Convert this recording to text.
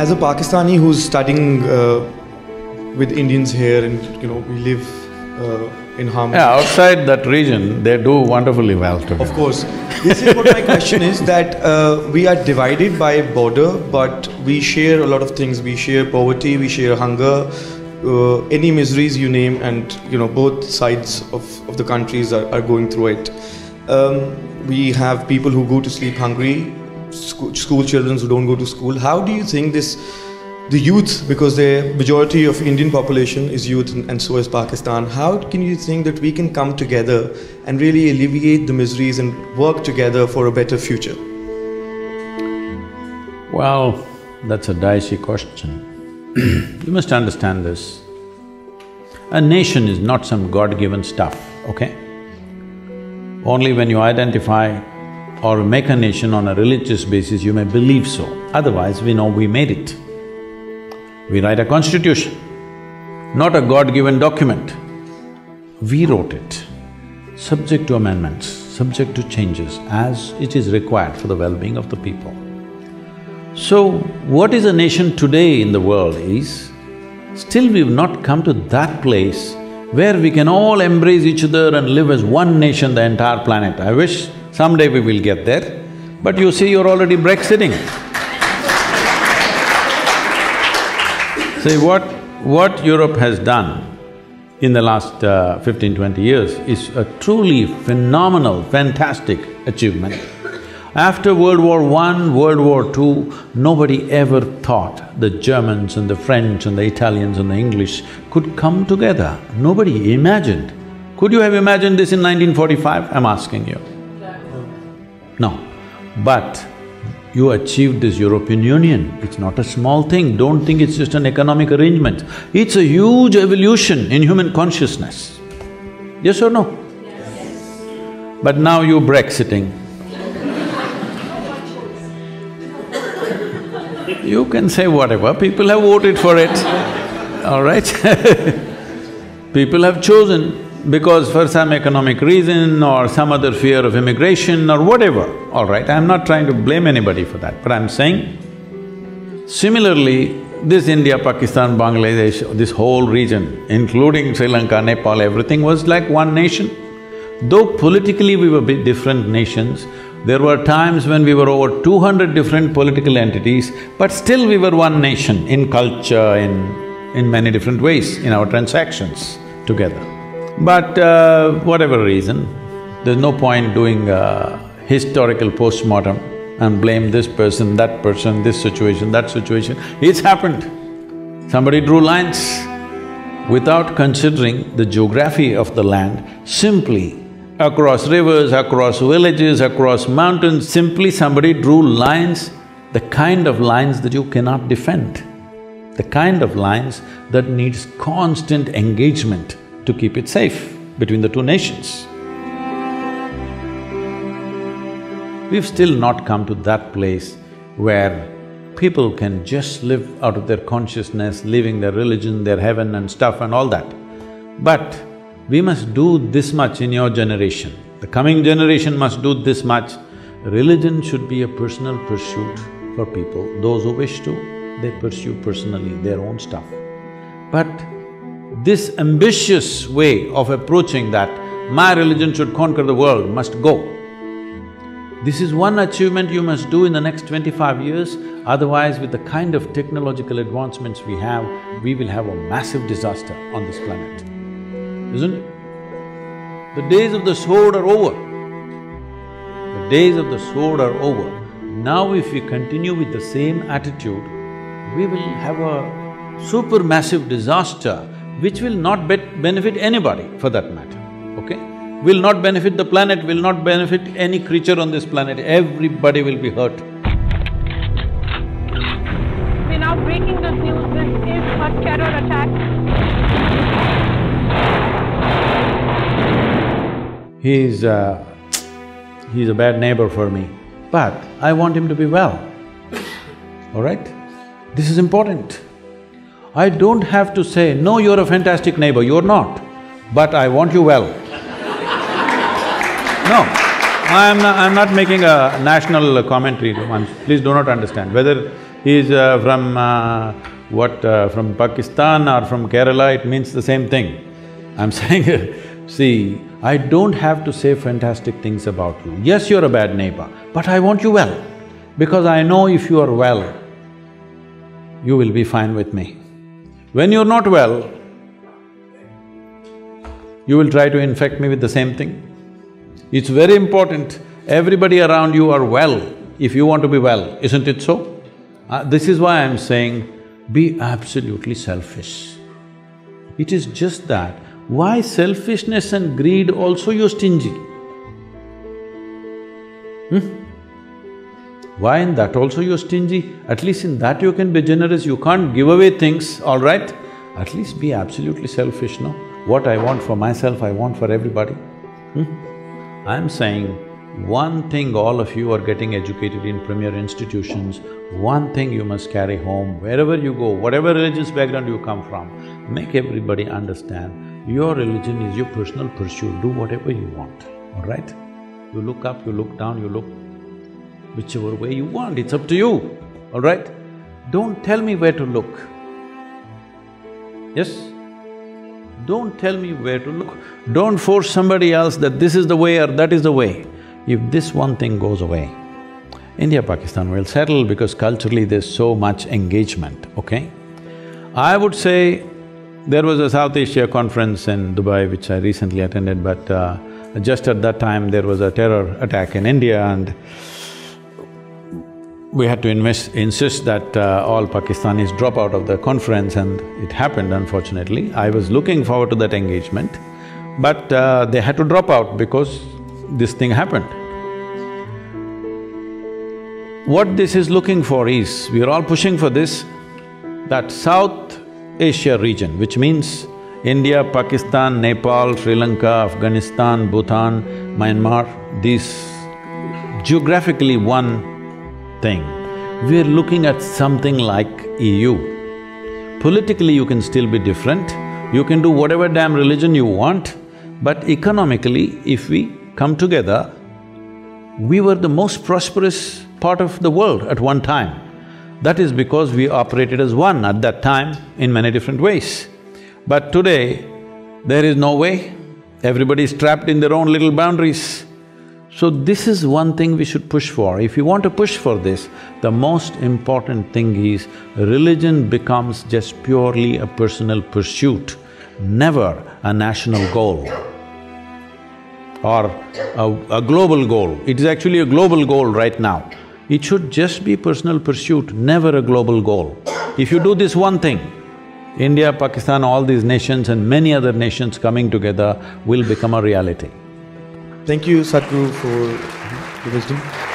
As a Pakistani who's studying with Indians here, and we live in harmony. Yeah, outside that region, they do wonderfully well together. Of course. This is what my question is, that we are divided by a border, but we share a lot of things. We share poverty, we share hunger, any miseries you name, and both sides of the countries are going through it. We have people who go to sleep hungry, school children who don't go to school. How do you think the youth, because the majority of Indian population is youth and so is Pakistan, how can you think that we can come together and really alleviate the miseries and work together for a better future? Well, that's a dicey question. You must understand this. A nation is not some God-given stuff, okay? Only when you identify or make a nation on a religious basis, you may believe so. Otherwise, we know we made it. We write a constitution, not a God-given document. We wrote it, subject to amendments, subject to changes as it is required for the well-being of the people. So, what is a nation today in the world is, still we've not come to that place where we can all embrace each other and live as one nation, the entire planet. I wish someday we will get there, but you see, you're already Brexiting. See, what Europe has done in the last 15–20 years is a truly phenomenal, fantastic achievement. After World War I, World War II, nobody ever thought the Germans and the French and the Italians and the English could come together. Nobody imagined. Could you have imagined this in 1945? I'm asking you. No. But you achieved this European Union. It's not a small thing. Don't think it's just an economic arrangement. It's a huge evolution in human consciousness. Yes or no? Yes. But now you're Brexiting. You can say whatever, people have voted for it, all right? People have chosen because for some economic reason or some other fear of immigration or whatever, all right? I'm not trying to blame anybody for that, but I'm saying, similarly, this India, Pakistan, Bangladesh, this whole region, including Sri Lanka, Nepal, everything was like one nation. Though politically we were bit different nations, there were times when we were over 200 different political entities, but still we were one nation in culture, in many different ways, in our transactions together. But whatever reason, there's no point doing a historical postmortem and blame this person, this situation, that situation. It's happened. Somebody drew lines without considering the geography of the land, simply across rivers, across villages, across mountains, simply somebody drew lines, the kind of lines that you cannot defend, the kind of lines that needs constant engagement to keep it safe between the two nations. We've still not come to that place where people can just live out of their consciousness, living their religion, their heaven and stuff and all that. But we must do this much in your generation, the coming generation must do this much. Religion should be a personal pursuit for people. Those who wish to, they pursue personally their own stuff. But this ambitious way of approaching that, my religion should conquer the world, must go. This is one achievement you must do in the next 25 years, otherwise with the kind of technological advancements we have, we will have a massive disaster on this planet. Isn't it? The days of the sword are over. The days of the sword are over. Now if we continue with the same attitude, we will have a supermassive disaster which will not benefit anybody for that matter, okay? Will not benefit the planet, will not benefit any creature on this planet, everybody will be hurt. We're now breaking this news, this is a terror attack. He's a bad neighbor for me, but I want him to be well, all right? This is important. I don't have to say, no, you're a fantastic neighbor, you're not, but I want you well. No, I'm not making a national commentary, please do not understand. Whether he's from Pakistan or from Kerala, it means the same thing. I'm saying, see, I don't have to say fantastic things about you. Yes, you're a bad neighbor, but I want you well, because I know if you are well, you will be fine with me. When you're not well, you will try to infect me with the same thing. It's very important, everybody around you are well if you want to be well, isn't it so? This is why I'm saying, be absolutely selfish. It is just that, why selfishness and greed also you're stingy? Why in that also you're stingy? At least in that you can be generous, you can't give away things, all right? At least be absolutely selfish, no? What I want for myself, I want for everybody. I'm saying, one thing all of you are getting educated in premier institutions, one thing you must carry home, wherever you go, whatever religious background you come from, make everybody understand, your religion is your personal pursuit, do whatever you want, all right? You look up, you look down, you look whichever way you want, it's up to you, all right? Don't tell me where to look. Yes? Don't tell me where to look. Don't force somebody else that this is the way or that is the way. If this one thing goes away, India-Pakistan will settle because culturally there's so much engagement, okay? I would say there was a South Asia conference in Dubai which I recently attended, but just at that time there was a terror attack in India and we had to insist that all Pakistanis drop out of the conference, and it happened unfortunately. I was looking forward to that engagement, but they had to drop out because this thing happened. What this is looking for is, we are all pushing for this, that South Asia region, which means India, Pakistan, Nepal, Sri Lanka, Afghanistan, Bhutan, Myanmar, these geographically one thing. We're looking at something like EU. Politically you can still be different, you can do whatever damn religion you want, but economically, if we come together, we were the most prosperous part of the world at one time. That is because we operated as one at that time in many different ways. But today, there is no way, everybody is trapped in their own little boundaries. So this is one thing we should push for. If you want to push for this, the most important thing is religion becomes just purely a personal pursuit, never a national goal or a global goal. It is actually a global goal right now. It should just be personal pursuit, never a global goal. If you do this one thing, India, Pakistan, all these nations and many other nations coming together will become a reality. Thank you, Sadhguru, for the wisdom.